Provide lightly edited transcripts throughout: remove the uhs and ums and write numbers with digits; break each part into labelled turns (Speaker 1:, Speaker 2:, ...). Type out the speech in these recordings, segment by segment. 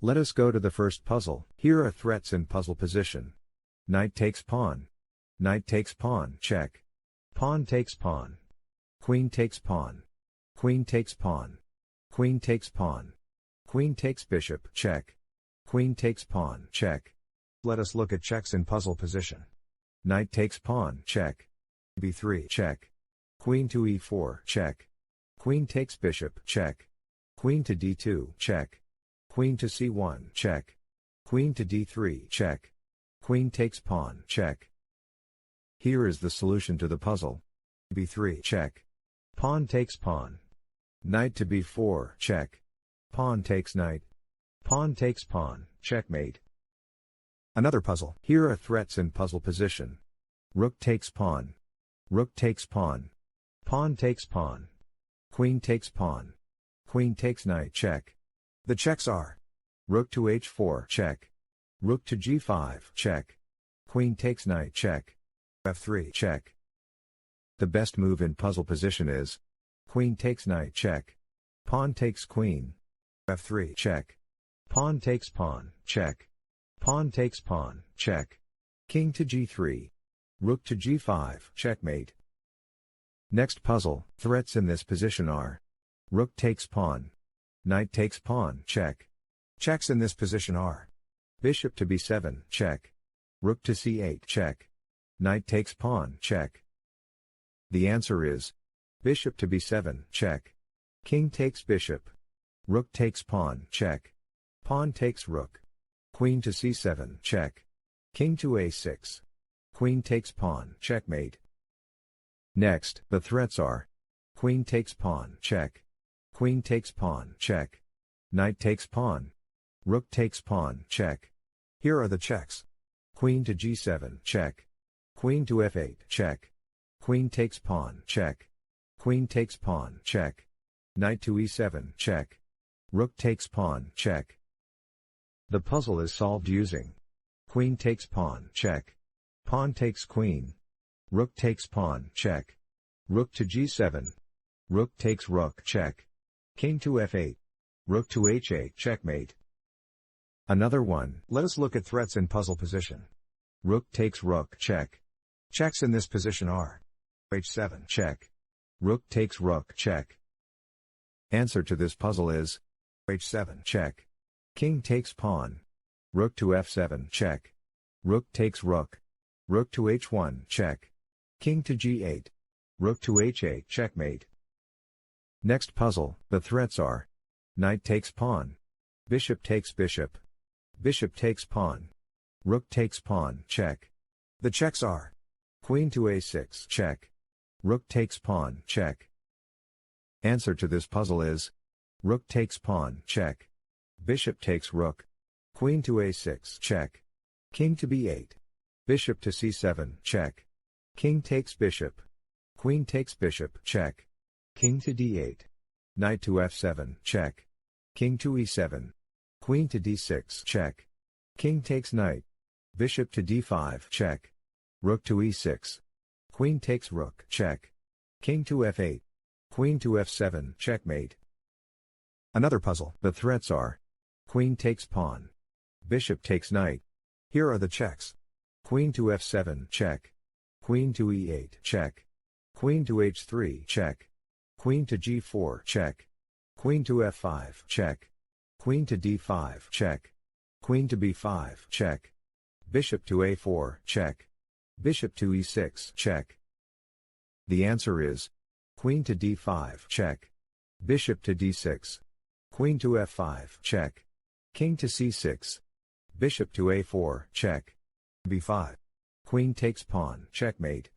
Speaker 1: Let us go to the first puzzle. Here are threats in puzzle position. Knight takes pawn. Knight takes pawn, check. Pawn takes pawn. Queen takes pawn. Queen takes pawn. Queen takes pawn. Queen takes bishop, check. Queen takes pawn, check. Let us look at checks in puzzle position. Knight takes pawn, check. b3, check. Queen to e4, check. Queen takes bishop, check. Queen to d2, check. Queen to c1, check. Queen to d3, check. Queen takes pawn, check. Here is the solution to the puzzle. b3, check. Pawn takes pawn. Knight to b4, check. Pawn takes knight. Pawn takes pawn, checkmate. Another puzzle. Here are threats in puzzle position. Rook takes pawn. Rook takes pawn. Pawn takes pawn. Queen takes pawn. Queen takes knight, check. The checks are rook to h4, check. Rook to g5, check. Queen takes knight, check. f3, check. The best move in puzzle position is queen takes knight, check. Pawn takes queen. f3, check. Pawn takes pawn, check. Pawn takes pawn, check. King to g3. Rook to g5, checkmate. Next puzzle, threats in this position are rook takes pawn. Knight takes pawn, check. Checks in this position are bishop to b7, check. Rook to c8, check. Knight takes pawn, check. The answer is bishop to b7, check. King takes bishop. Rook takes pawn, check. Pawn takes rook. Queen to c7, check. King to a6. Queen takes pawn, checkmate. Next, the threats are queen takes pawn, check. Queen takes pawn, check. Knight takes pawn. Rook takes pawn, check. Here are the checks. Queen to g7, check. Queen to f8, check. Queen takes pawn, check. Queen takes pawn, check. Knight to e7, check. Rook takes pawn, check. The puzzle is solved using queen takes pawn, check. Pawn takes queen. Rook takes pawn, check. Rook to g7. Rook takes rook, check. King to f8. Rook to h8, checkmate. Another one. Let us look at threats in puzzle position. Rook takes rook, check. Checks in this position are h7, check. Rook takes rook, check. Answer to this puzzle is h7, check. King takes pawn. Rook to f7, check. Rook takes rook. Rook to h1, check. King to g8. Rook to h8, checkmate. Next puzzle, the threats are knight takes pawn. Bishop takes bishop. Bishop takes pawn. Rook takes pawn, check. The checks are queen to a6, check. Rook takes pawn, check. Answer to this puzzle is rook takes pawn, check. Bishop takes rook. Queen to a6, check. King to b8. Bishop to c7, check. King takes bishop. Queen takes bishop, check. King to d8. Knight to f7, check. King to e7. Queen to d6, check. King takes knight. Bishop to d5, check. Rook to e6. Queen takes rook, check. King to f8. Queen to f7, checkmate. Another puzzle. The threats are queen takes pawn. Bishop takes knight. Here are the checks. Queen to f7, check. Queen to e8, check. Queen to h3, check. Queen to g4, check. Queen to f5, check. Queen to d5, check. Queen to b5, check. Bishop to a4, check. Bishop to e6, check. The answer is queen to d5, check. Bishop to d6. Queen to f5, check. King to c6. Bishop to a4, check. b5. Queen takes pawn, checkmate.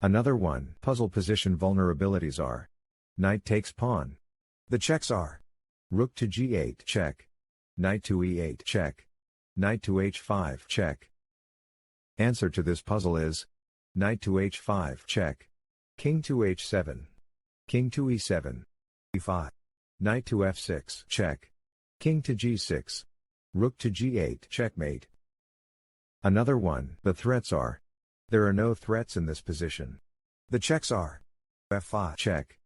Speaker 1: Another one. Puzzle position vulnerabilities are knight takes pawn. The checks are rook to g8, check. Knight to e8, check. Knight to h5, check. Answer to this puzzle is knight to h5, check. King to h7. King to e7. e5. Knight to f6, check. King to g6. Rook to g8, checkmate. Another one. The threats are there are no threats in this position. The checks are f5, check.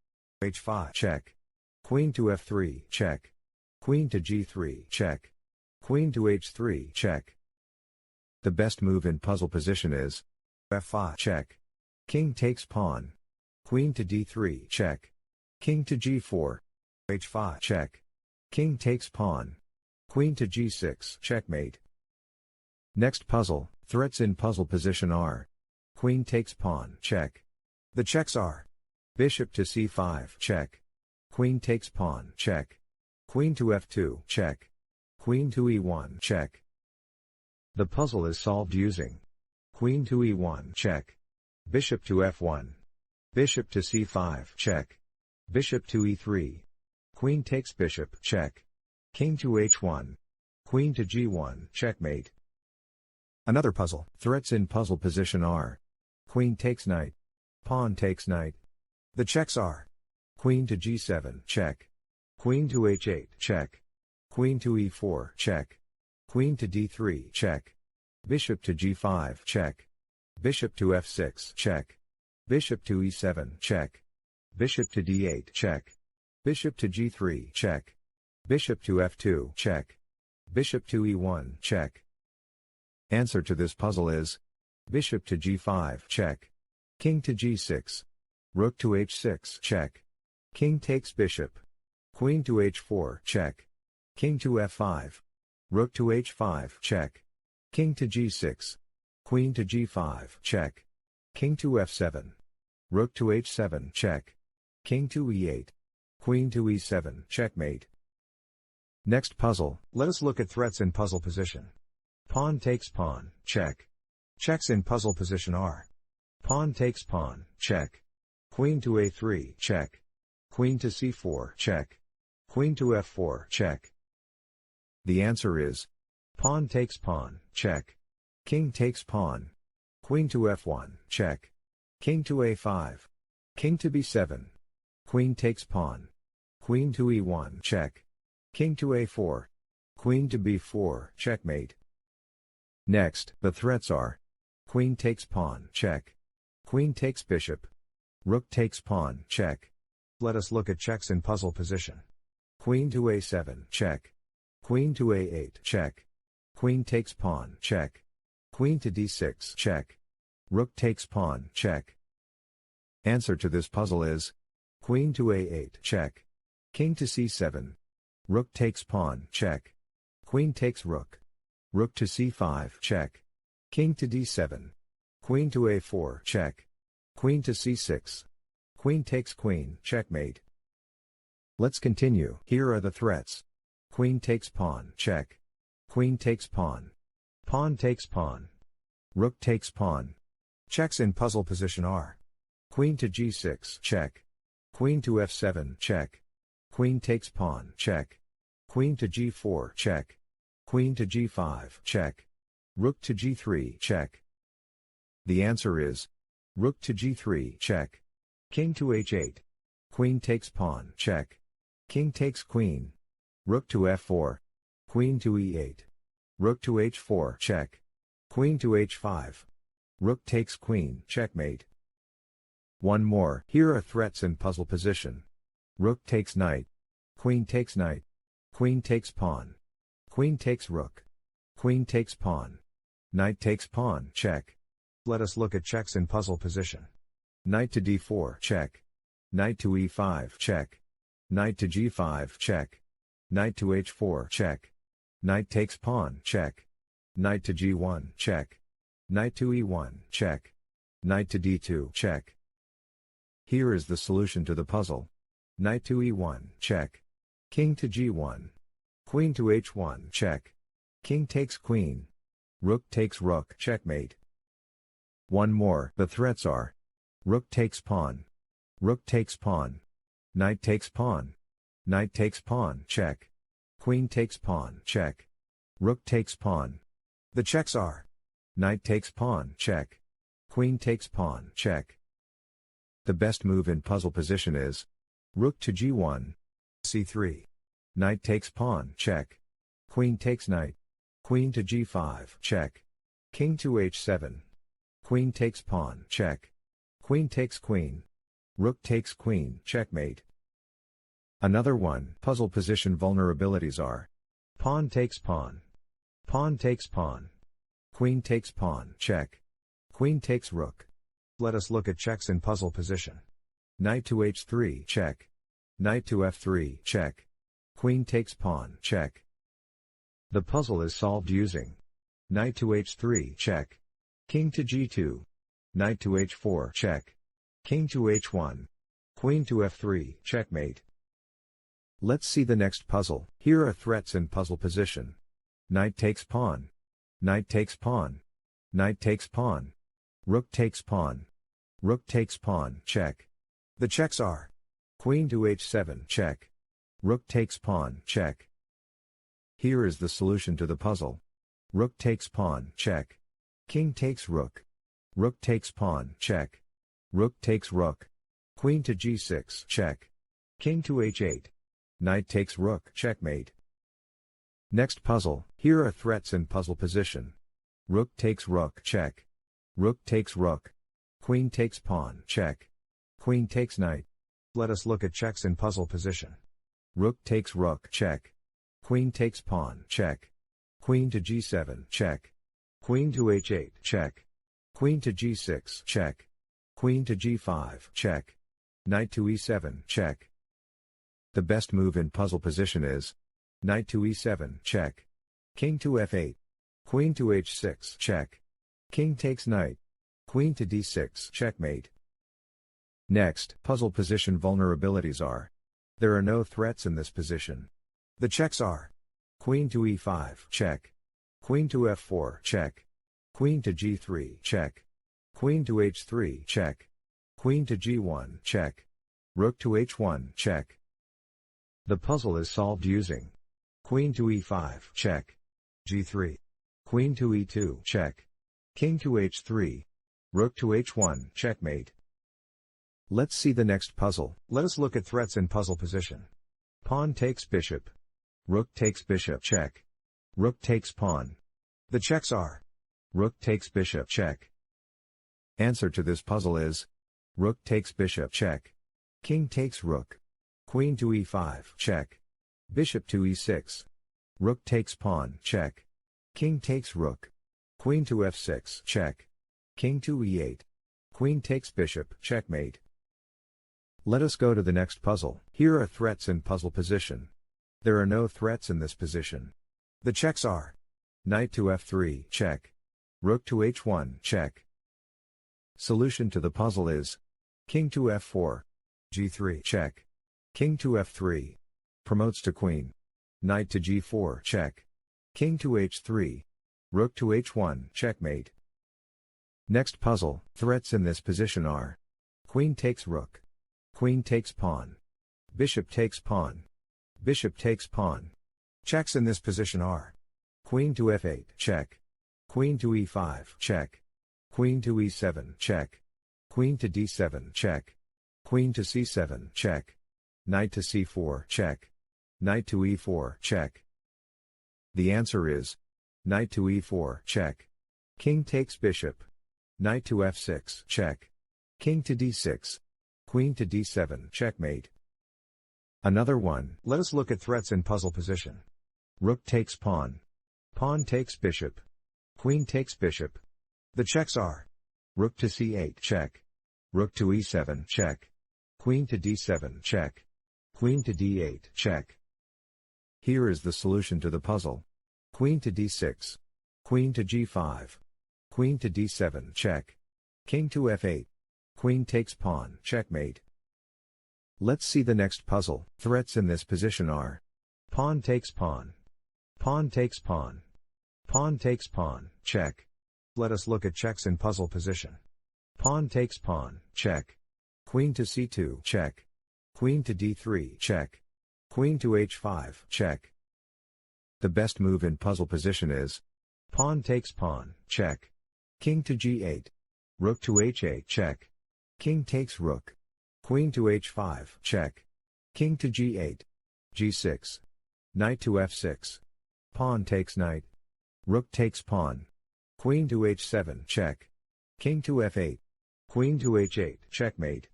Speaker 1: h5, check. Queen to f3, check. Queen to g3, check. Queen to h3, check. The best move in puzzle position is f5, check. King takes pawn. Queen to d3, check. King to g4, h5, check. King takes pawn. Queen to g6, checkmate. Next puzzle, threats in puzzle position are Queen takes pawn, check. The checks are Bishop to c5, check. Queen takes pawn, check. Queen to f2, check. Queen to e1, check. The puzzle is solved using Queen to e1, check. Bishop to f1. Bishop to c5, check. Bishop to e3. Queen takes bishop, check. King to h1. Queen to g1, checkmate. Another puzzle. Threats in puzzle position are Queen takes knight. Pawn takes knight. The checks are Queen to g7, check. Queen to h8, check. Queen to e4, check. Queen to d3, check. Bishop to g5, check. Bishop to f6, check. Bishop to e7, check. Bishop to d8, check. Bishop to g3, check. Bishop to f2, check. Bishop to e1, check. Answer to this puzzle is Bishop to g5, check. King to g6. Rook to h6, check. King takes bishop. Queen to h4, check. King to f5. Rook to h5, check. King to g6. Queen to g5, check. King to f7. Rook to h7, check. King to e8. Queen to e7, checkmate. Next puzzle, let us look at threats in puzzle position. Pawn takes pawn, check. Checks in puzzle position are pawn takes pawn, check. Queen to a3, check. Queen to c4, check. Queen to f4, check. The answer is pawn takes pawn, check. King takes pawn. Queen to f1, check. King to a5. King to b7. Queen takes pawn. Queen to e1, check. King to a4. Queen to b4, checkmate. Next, the threats are Queen takes pawn, check. Queen takes bishop. Rook takes pawn, check. Let us look at checks in puzzle position. Queen to a7, check. Queen to a8, check. Queen takes pawn, check. Queen to d6, check. Rook takes pawn, check. Answer to this puzzle is Queen to a8, check. King to c7. Rook takes pawn, check. Queen takes rook. Rook to c5, check. King to d7. Queen to a4, check. Queen to c6. Queen takes queen, checkmate. Let's continue. Here are the threats. Queen takes pawn, check. Queen takes pawn. Pawn takes pawn. Rook takes pawn. Checks in puzzle position are Queen to g6, check. Queen to f7, check. Queen takes pawn, check. Queen to g4, check. Queen to g5, check. Rook to g3, check. The answer is Rook to g3, check. King to h8. Queen takes pawn, check. King takes queen. Rook to f4. Queen to e8. Rook to h4, check. Queen to h5. Rook takes queen, checkmate. One more. Here are threats in puzzle position. Rook takes knight. Queen takes knight. Queen takes pawn. Queen takes rook. Queen takes pawn. Knight takes pawn, check. Let us look at checks in puzzle position. Knight to d4, check. Knight to e5, check. Knight to g5, check. Knight to h4, check. Knight takes pawn, check. Knight to g1, check. Knight to e1, check. Knight to d2, check. Here is the solution to the puzzle. Knight to e1, check. King to g1. Queen to h1, check. King takes queen. Rook takes rook, checkmate. One more. The threats are Rook takes pawn. Rook takes pawn. Knight takes pawn. Knight takes pawn, check. Queen takes pawn, check. Rook takes pawn. The checks are Knight takes pawn, check. Queen takes pawn, check. The best move in puzzle position is Rook to g1, c3. Knight takes pawn, check. Queen takes knight. Queen to g5, check. King to h7. Queen takes pawn, check. Queen takes queen. Rook takes queen, checkmate. Another one. Puzzle position vulnerabilities are pawn takes pawn, pawn takes pawn, queen takes pawn, check, queen takes rook. Let us look at checks in puzzle position. Knight to h3, check, knight to f3, check, queen takes pawn, check. The puzzle is solved using knight to h3, check, king to g2, knight to h4, check, king to h1, queen to f3, checkmate. Let's see the next puzzle. Here are threats in puzzle position. Knight takes pawn, knight takes pawn, knight takes pawn, rook takes pawn, rook takes pawn, check. The checks are queen to h7, check, rook takes pawn, check. Here is the solution to the puzzle. Rook takes pawn, check, king takes rook, rook takes pawn, check, rook takes rook, queen to g6, check, king to h8, knight takes rook, checkmate. Next puzzle. Here are threats in puzzle position. Rook takes rook, check, rook takes rook, queen takes pawn, check, queen takes knight. Let us look at checks in puzzle position. Rook takes rook, check, queen takes pawn, check, queen to g7, check, queen to h8, check, queen to g6, check, queen to g5, check, knight to e7, check. The best move in puzzle position is knight to e7, check, king to f8, queen to h6, check, king takes knight, queen to d6, checkmate. Next, puzzle position vulnerabilities are. There are no threats in this position. The checks are queen to e5, check, queen to f4, check, queen to g3, check, queen to h3, check, queen to g1, check, rook to h1, check. The puzzle is solved using queen to e5, check, g3, queen to e2, check, king to h3, rook to h1, checkmate. Let's see the next puzzle. Let us look at threats in puzzle position. Pawn takes bishop, rook takes bishop, check, rook takes pawn. The checks are rook takes bishop, check. Answer to this puzzle is rook takes bishop, check, king takes rook, queen to e5, check, bishop to e6, rook takes pawn, check, king takes rook, queen to f6, check, king to e8, queen takes bishop, checkmate. Let us go to the next puzzle. Here are threats in puzzle position. There are no threats in this position. The checks are knight to f3, check, rook to h1, check. Solution to the puzzle is king to f4, g3, check, king to f3, promotes to queen, knight to g4, check, king to h3, rook to h1, checkmate. Next puzzle. Threats in this position are queen takes rook, queen takes pawn, bishop takes pawn, bishop takes pawn. Checks in this position are queen to f8, check, queen to e5, check, queen to e7, check, queen to d7, check, queen to c7, check, knight to c4, check, knight to e4, check. The answer is knight to e4, check, king takes bishop, knight to f6, check, king to d6, queen to d7, checkmate. Another one. Let us look at threats in puzzle position. Rook takes pawn, pawn takes bishop, queen takes bishop. The checks are rook to c8, check, rook to e7, check, queen to d7, check, queen to d8, check. Here is the solution to the puzzle. Queen to d6, queen to g5, queen to d7, check, king to f8, queen takes pawn, checkmate. Let's see the next puzzle. Threats in this position are pawn takes pawn, pawn takes pawn, pawn takes pawn, check. Let us look at checks in puzzle position. Pawn takes pawn, check, queen to c2, check, queen to d3, check, queen to h5, check. The best move in puzzle position is pawn takes pawn, check, king to g8, rook to h8, check, king takes rook, queen to h5, check, king to g8, g6, knight to f6, pawn takes knight, rook takes pawn, queen to h7, check, king to f8, queen to h8, checkmate.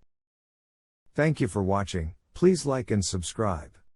Speaker 1: Thank you for watching. Please like and subscribe.